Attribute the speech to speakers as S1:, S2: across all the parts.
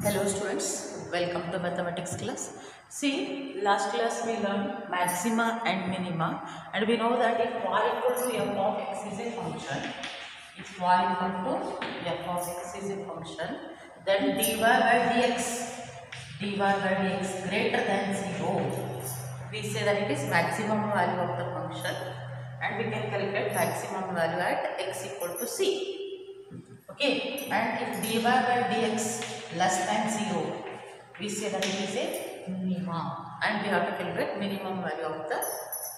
S1: Hello students, welcome to mathematics class. See, last class we learned maxima and minima, and we know that if y equal to f of x is a function, if y equal to f of x is a function, then dy by dx greater than 0, we say that it is maximum value of the function, and we can calculate maximum value at x equal to c. Okay, and if dy by dx less than 0, we say that it is a minimum, and we have to calculate minimum value of the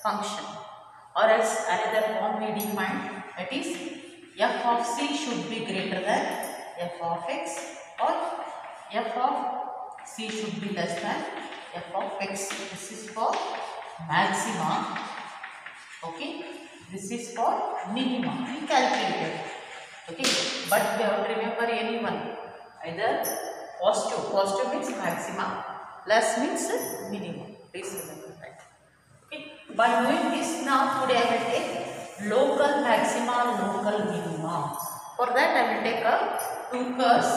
S1: function. Or else another form we define, that is f of c should be greater than f of x, or f of c should be less than f of x. This is for maxima. Okay, this is for minimum. We calculate. Okay, but we have to remember any one, either positive means maxima, less means minimum. Please remember that. Okay, by knowing this, now today I will take local maxima, local minima. For that I will take two curves.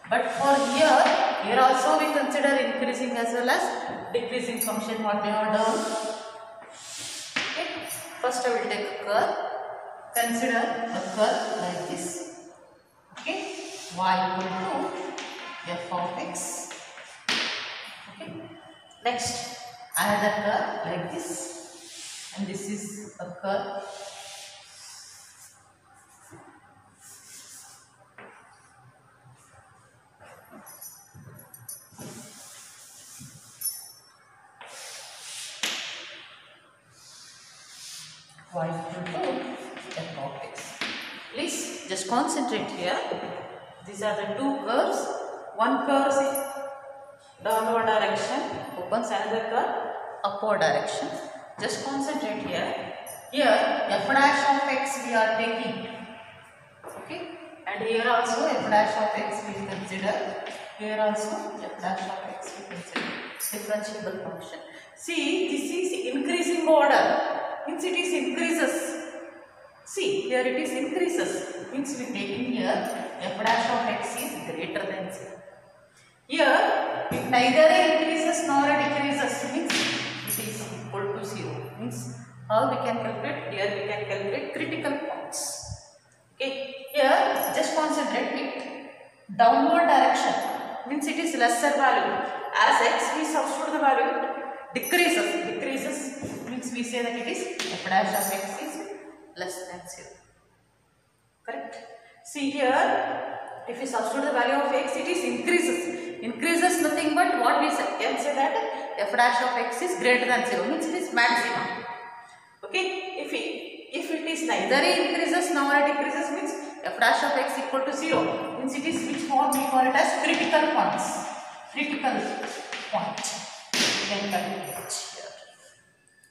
S1: But for here also we consider increasing as well as decreasing function. What we have done. Okay, first I will take a curve. Consider a curve like this. Okay, y equal to f of x. Okay, next another curve like this, and this is a curve. Y equal to f of x. Please just concentrate here. These are the two curves. One curve is downward direction, opens another curve upward direction. Just concentrate here. Here f dash of x we are taking. Okay, and here also f dash of x we consider. Here also f dash of x we consider differentiable function. See, this is increasing order. Means it is increases. See, here it is increases. Means we taking here f dash of x is greater than 0. Here it neither increases nor decreases. Means it is equal to 0. Means how we can calculate? Here we can calculate critical points. Okay. Here just concentrate it downward direction. Means it is lesser value. As x we substitute the value, it decreases. Means we say that it is f dash of x is less than 0. Correct? See here, if we substitute the value of x, it is increases. Increases nothing but what we can say that f dash of x is greater than 0. Means it is maximum. Okay? If it is neither increases nor decreases, means f dash of x equal to 0. Means it is which form we call it as critical points. Critical point. We can calculate here.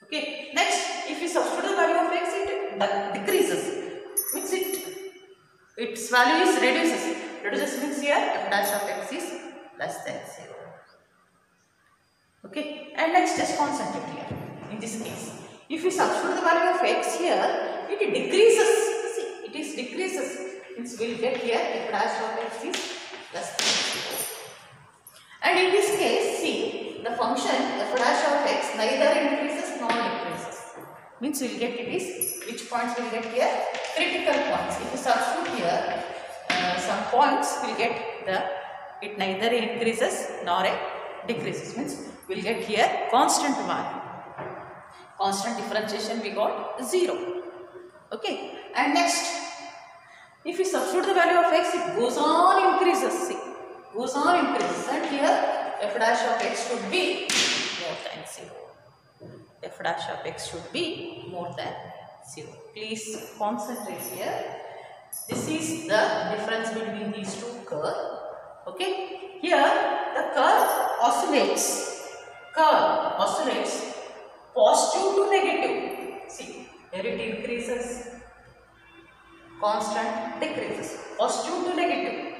S1: Okay. Next, if we substitute the value of x, it decreases. Means its value is reduces means here f dash of x is less than 0. Okay, and next just concentrate here. In this case, if we substitute the value of x here, it decreases. See, it is decreases. Means we will get here f dash of x is less than 0. And in this case, see, the function f dash of x neither increases nor decreases. Means we will get it is, which points we will get here? Critical points. If we substitute here some points, we will get it neither increases nor decreases. Means we will get here constant value. Constant differentiation we got 0. Okay. And next, if we substitute the value of x, it goes on increases. See, goes on increases, and here f dash of x should be more than 0. F dash of x should be more than 0. Please concentrate here. This is the difference between these two curves. Okay. Here the curve oscillates. Positive to negative. See, here it increases. Constant decreases. Positive to negative.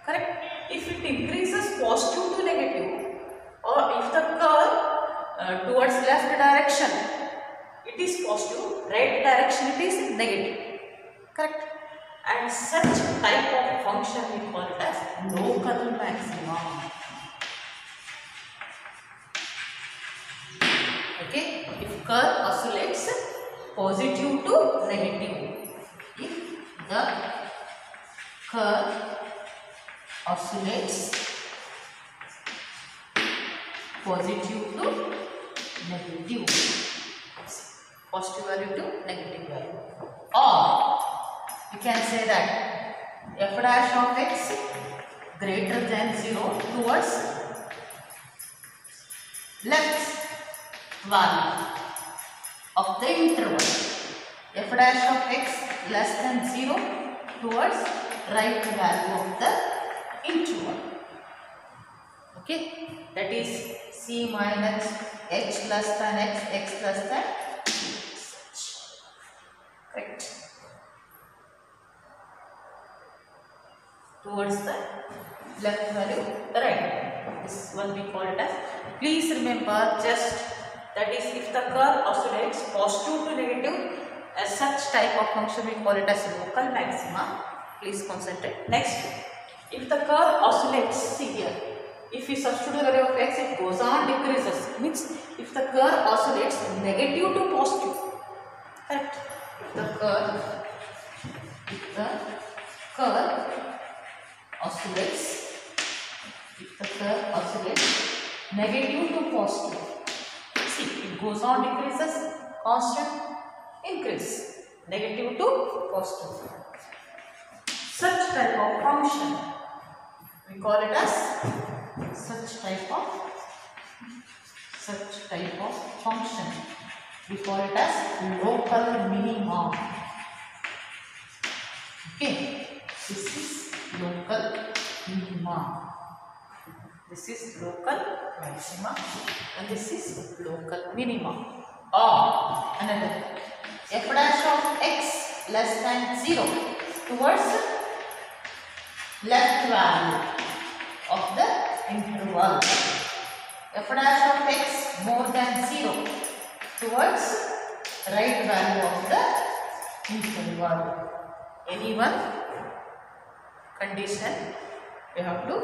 S1: Correct? If it increases positive to negative, or if the curve towards left direction, it is positive, right direction it is negative. Correct? And such type of function we call it as local maxima. Okay, if curve oscillates positive to negative, if the curve oscillates positive to negative, positive value to negative value, or you can say that f dash of x greater than 0 towards left value of the interval, f dash of x less than 0 towards right value of the interval. Okay, that is c minus h less than x less than h. Correct. Towards the left value, the right value. This one we call it as. Please remember, just that is, if the curve oscillates positive to negative, as such type of function we call it as local maxima. Please concentrate. Next, if the curve oscillates, see here, if we substitute the value of x, it goes on decreases. Means if the curve oscillates negative to positive, correct? If the curve oscillates, negative to positive, see, it goes on decreases, constant increase, negative to positive. Such type of function we call it as such type of function we call it as local minimum. Okay, this is local minimum. This is local maxima and this is local minimum. Or another, f dash of x less than 0 towards left value of the interval. F dash of x more than 0 towards right value of the interval. Any one condition you have to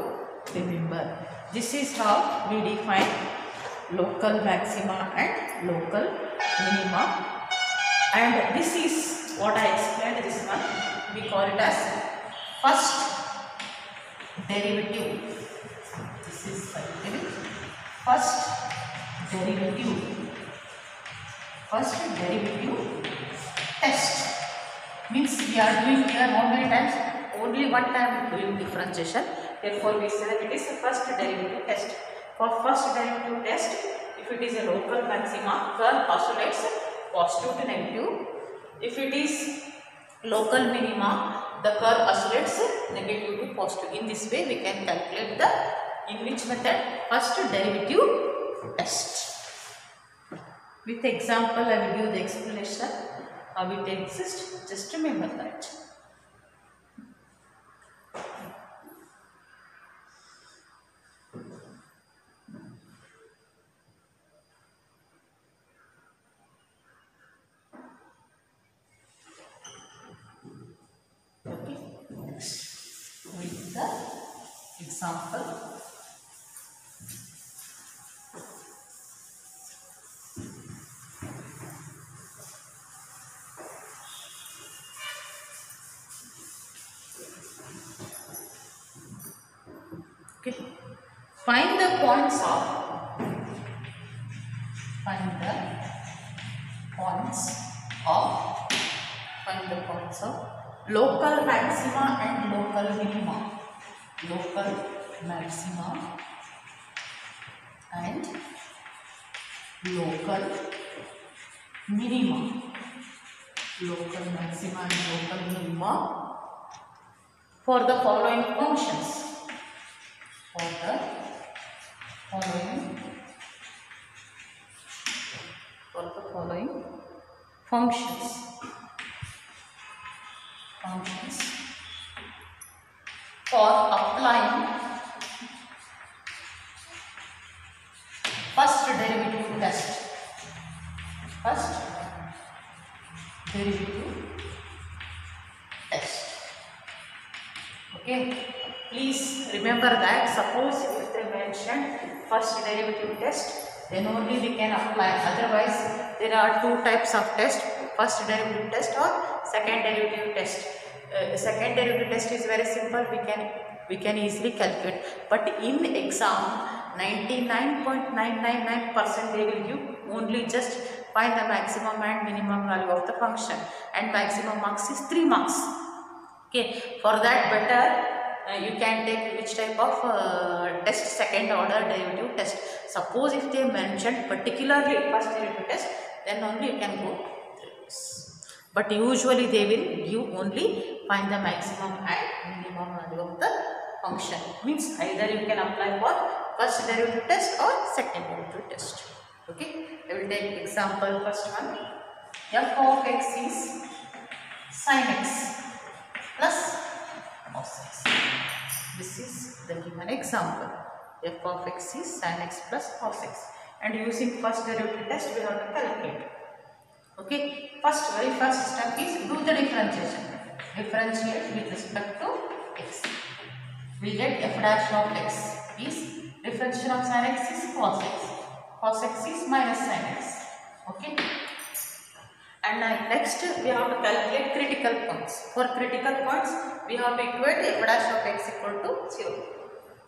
S1: remember. This is how we define local maxima and local minima. And this is what I explained, this one. We call it as first derivative. This is first derivative test. Means we are doing here how many times? Only one time doing differentiation. Therefore, we say that it is a first derivative test. For first derivative test, if it is a local maxima, curve oscillates positive to negative. If it is local minima, the curve oscillates negative to positive. In this way, we can calculate in which method? First derivative test. With example, I will give the explanation how it exists. Just remember that. Okay, next with the example. Okay, find the points of local maxima and local minima. Local maxima and local minima. Local maxima and local minima for the following functions. For the following functions. For applying first derivative test. First derivative test. Okay, please remember that. Suppose if they mention first derivative test, then only we can apply. Otherwise, there are two types of test: first derivative test or second derivative test. Second derivative test is very simple. We can easily calculate. But in exam, 99.999% they will give only just find the maximum and minimum value of the function, and maximum marks is 3 marks. Okay, for that better you can take which type of test, second order derivative test. Suppose if they mentioned particularly first derivative test, then only you can go through this. But usually they will give only find the maximum and minimum value of the function. Means either you can apply for first derivative test or second derivative test. Okay, I will take example. First one, f of x is sin x plus cos x. This is the given example. F of x is sin x plus cos x, and using first derivative test we have to calculate. Okay, very first step is do the differentiation. Differentiate with respect to x. We get f dash of x is differentiation of sin x is cos x. Cos x is minus sin x. Okay. And next we have to calculate critical points. For critical points, we have to equate f dash of x equal to 0.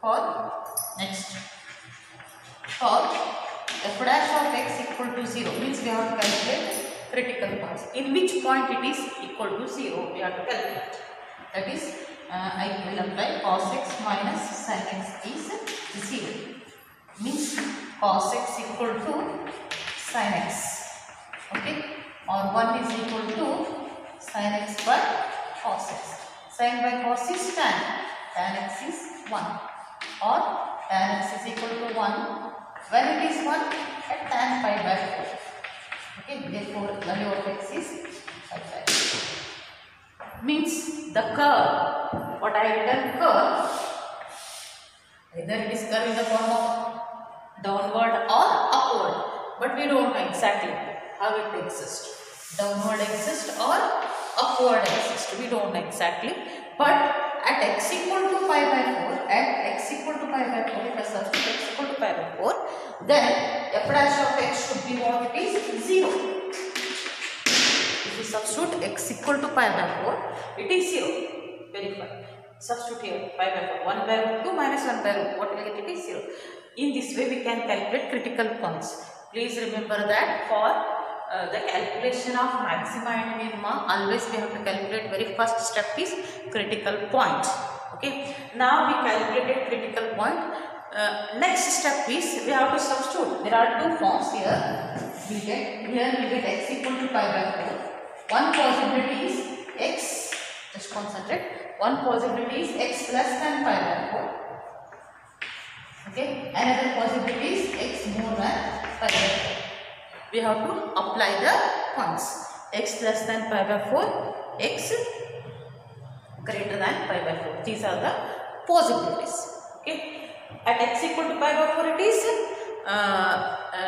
S1: For f dash of x equal to 0 means we have to calculate critical points. In which point it is equal to 0, we have to calculate. That is, I will apply cos x minus sin x is 0. Means cos x equal to sin x. Okay. Or 1 is equal to sin x by cos x. Sin by cos is tan. Tan x is 1. Or tan x is equal to 1. When it is 1, at tan pi by 4. Okay, therefore value of x is 5 by 4. Means the curve, what I written curve, either it is curve in the form of downward or upward, but we don't know exactly how it exists. Downward exists or upward exists, we don't know exactly. But at x equal to pi by 4, if I substitute x equal to pi by 4, then f dash of x should be what it is? 0. If we substitute x equal to pi by 4, it is 0. Verify. Substitute here pi by 4. 1 by root 2 minus 1 by root, what will get? It is 0. In this way we can calculate critical points. Please remember that for the calculation of maxima and minima, always we have to calculate very first step is critical point. Okay, now we calculated critical point. Next step is we have to substitute. There are two forms here. We get x equal to pi by 4. One possibility is x, just concentrate. One possibility is x less than pi by 4. Okay, another possibility is x more than pi by 4. We have to apply the points. X less than pi by 4, x greater than pi by 4. These are the possibilities. Okay. At x equal to pi by 4, it is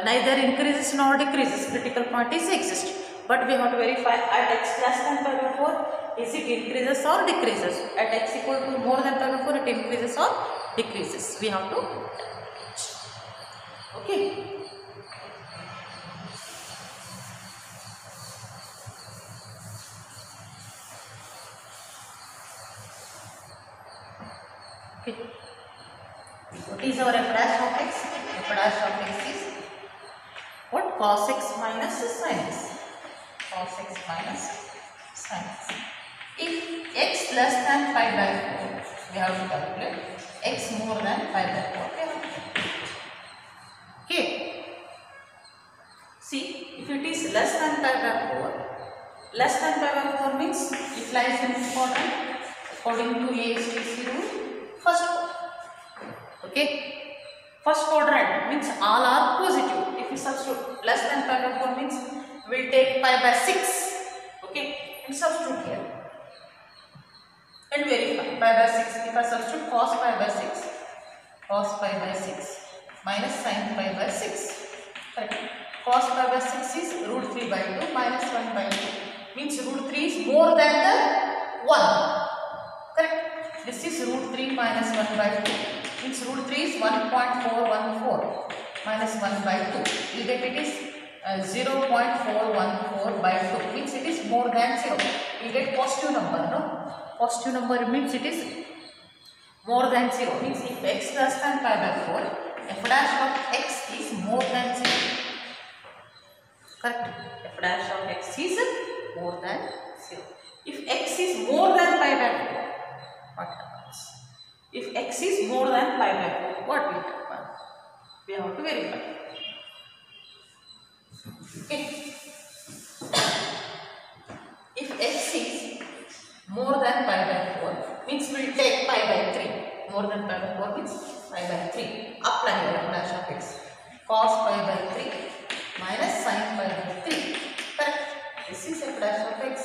S1: neither increases nor decreases. Critical point is exist. But we have to verify at x less than pi by 4, is it increases or decreases? At x equal to more than pi by 4, it increases or decreases. We have to calculate. Okay. What is our f dash of x? F dash of x is what? Cos x minus sin x. Cos x minus sin x. If x less than pi by 4, we have to calculate. X more than pi by 4, we have to calculate. Okay. See, if it is less than pi by 4, less than pi by 4 means it lies in which quadrant? According to ASTC rule, first quadrant. Okay, first quadrant means all are positive. If we substitute less than pi by 4 means we will take pi by 6. Okay, and substitute here and verify pi by 6. If I substitute cos pi by 6 minus sin pi by 6. Correct. Cos pi by 6 is root 3 by 2 minus 1 by 2. Means root 3 is more than the 1. Correct. this is root 3 minus 1 by 2. Means root 3 is 1.414 minus 1 by 2. You get it is 0.414 by 2. Means it is more than 0. You get positive number, no? Positive number means it is more than 0. Means if x less than pi by 4, f dash of x is more than 0. Correct? F dash of x is more than 0. If x is more than pi by 4, what happens? If x is more than pi by 4, what will happen? We have to verify. Okay. If x is more than pi by 4, means we will take pi by 3. More than pi by 4 means pi by 3. Apply your f dash of x. Cos pi by 3 minus sin pi by 3. Correct? This is f dash of x.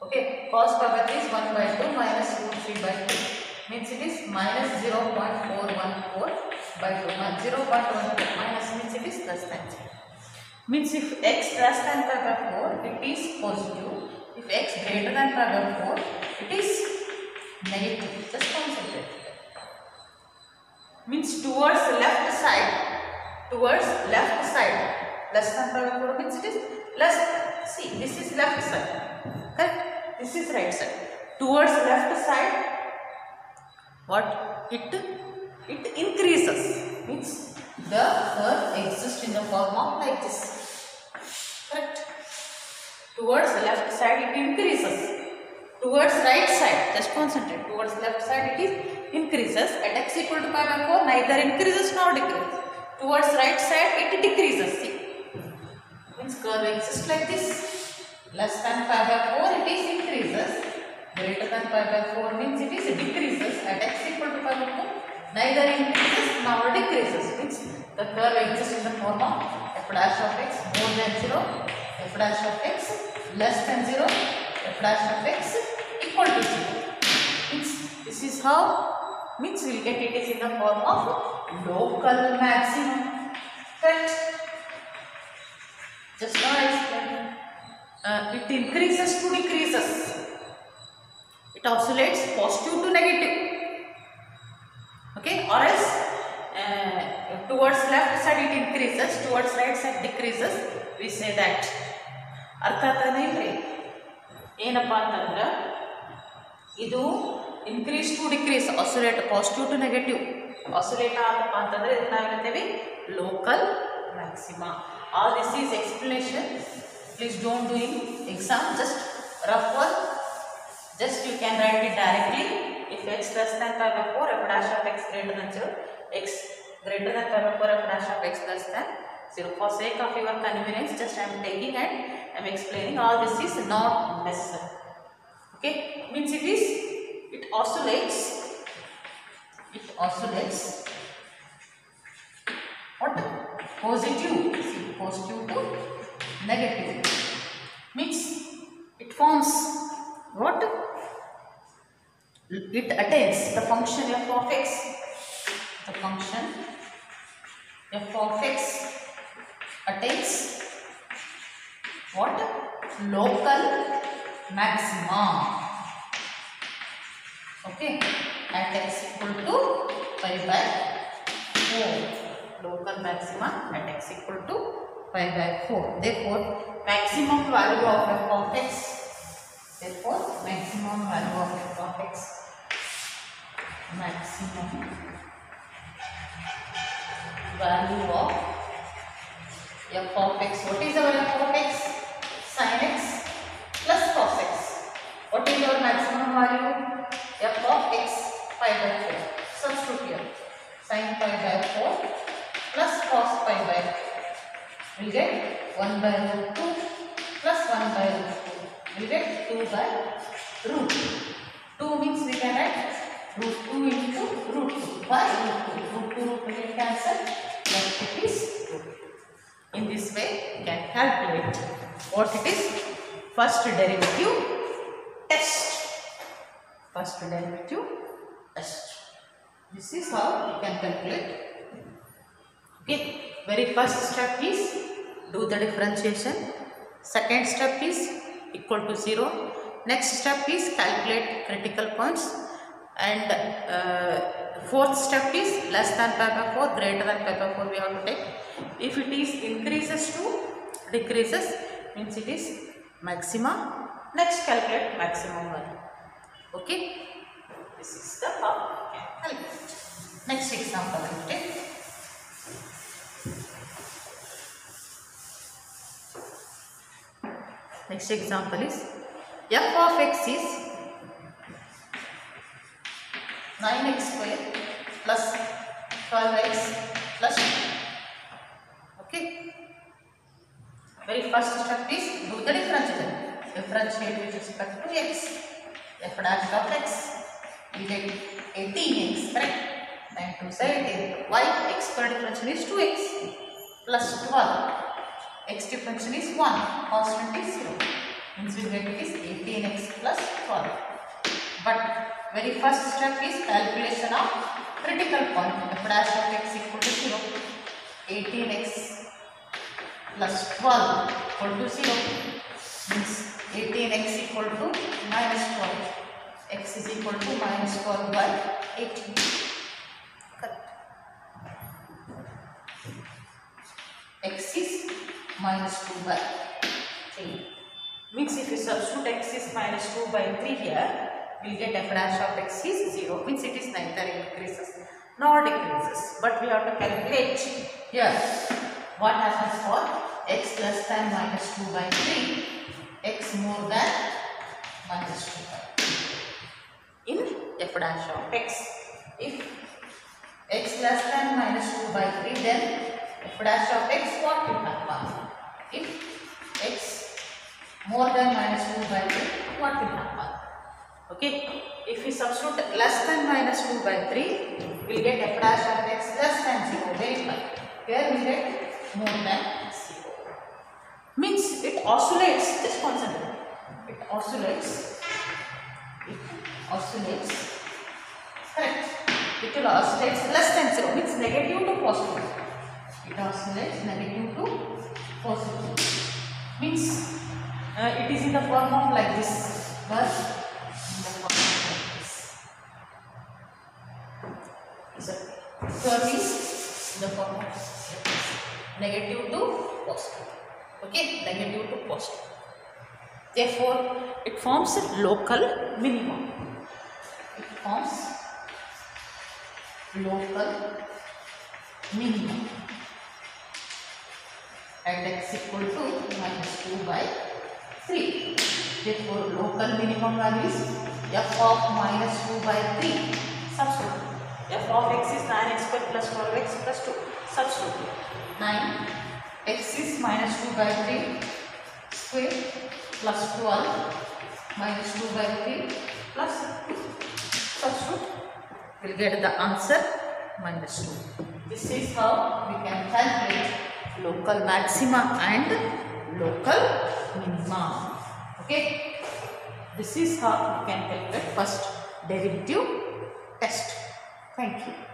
S1: Okay. Cos pi by 3 is 1 by 2 minus root 3 by 2. Means it is minus 0.414 by 2. 0.14 minus means it is less than 0. Means if x less than pi by 4, it is positive. If x greater than pi by 4, it is negative. Just concentrate. Means towards left side, less than pi by 4 means it is less. See, this is left side. Correct? This is right side. Towards left side, what? It increases. Means the curve exists in the form of like this. Correct? Towards left side it increases. Towards right side, just concentrate. Towards left side it is increases. At x equal to pi by 4, neither increases nor decreases. Towards right side it decreases. See, means curve exists like this. Less than pi by 4 it is increases. Greater than pi by 4 means it is decreases. At x equal to pi by 4, neither increases nor decreases. Means the curve exists in the form of f dash of x more than 0, f dash of x less than 0, f dash of x equal to 0. Means this is how, means we will get it is in the form of local maximum. Correct? Just now I explained. It increases to decreases. It oscillates positive to negative. Okay? Or else towards left side it increases, towards right side decreases. We say that. ಅರ್ಥಾತ್ನೇ ಇಲ್ರಿ ಏನಪ್ಪ ಅಂತಂದ್ರೆ ಇದು increase to decrease oscillate positive to negative oscillate ಆಗಪ್ಪ ಅಂತಂದ್ರೆ ಇದನ್ನ ನಾವು ಹೇಳ್ತೇವೆ local maxima. All this is explanation. Please don't do in exam, just rough one. Just you can write it directly. If x less than pi by 4, f dash of x greater than 0. X greater than pi by 4, f dash of x less than 0. For sake of your convenience, just I am taking and I am explaining. All this is not necessary. Okay? Means it oscillates. It oscillates. What? Positive. See, positive to negative. Means it forms what? It attains the function f of x. The function f of x attains what? Local maxima. Okay, at x equal to pi by 4. Local maxima at x equal to pi by 4. Therefore, maximum value of f of x. Therefore, maximum value of f of x. Maximum value of f of x. What is our f of x? Sin x plus cos x. What is our maximum value? F of x pi by 4. Substitute here. Sin pi by 4 plus cos pi by 4. We will get 1 by root 2 plus 1 by root 2. We will get 2 by root 2. 2 means we can write root 2 into root 2 by root 2. Root 2 root 2 will cancel. Left it is root 2. In this way, we can calculate what it is. First derivative test. First derivative test. This is how you can calculate. Okay. Very first step is do the differentiation. Second step is equal to 0. Next step is calculate critical points. and fourth step is less than pi by 4, greater than pi by 4 we have to take. If it is increases to decreases, means it is maxima. Next calculate maximum value. Okay, this is the how we can calculate. Next example I will take. Next example is f of x is 9x square plus 12x plus 2. Okay. Very first step is do the differential. Differentiate with respect to x. F dash of x. We get 18x, correct? 9 to 18. Y x square differential is 2x plus 12. X differential is 1. Constant is 0. Means we get it is 18x plus 12. But very first step is calculation of critical point. F dash of x equal to 0. 18x plus 12 equal to 0. Means 18x equal to minus 12. X is equal to minus 12 by 18. Correct. X is minus 2 by 3. Means if you substitute x is minus 2 by 3 here, we will get f dash of x is 0. Means it is neither increases nor decreases. But we have to calculate here what happens for x less than minus 2 by 3, x more than minus 2 by 3 in f dash of x. If x less than minus 2 by 3, then f dash of x what will happen? If x more than minus 2 by 3, what will happen? Okay, if we substitute less than minus 2 by 3, we will get f dash of x less than 0. Verify. Here we get more than 0. Means it oscillates, just concentrate. It oscillates. Correct. It will oscillate less than 0. Means negative to positive. It oscillates negative to positive. Means it is in the form of like this, but in the form of like this. So curve is in the form of like this. Negative to positive. Okay, negative to positive. Therefore, it forms a local minimum. It forms local minimum at x equal to minus 2 by 3. Therefore, local minimum value is f of minus 2 by 3. Substitute. F of x is 9x square plus 12x plus 2. Substitute. 9. X is minus 2 by 3 square plus 12 minus 2 by 3 plus 2. Substitute. We will get the answer minus 2. This is how we can calculate local maxima and local minima. Okay. This is how we can calculate first derivative test. Thank you.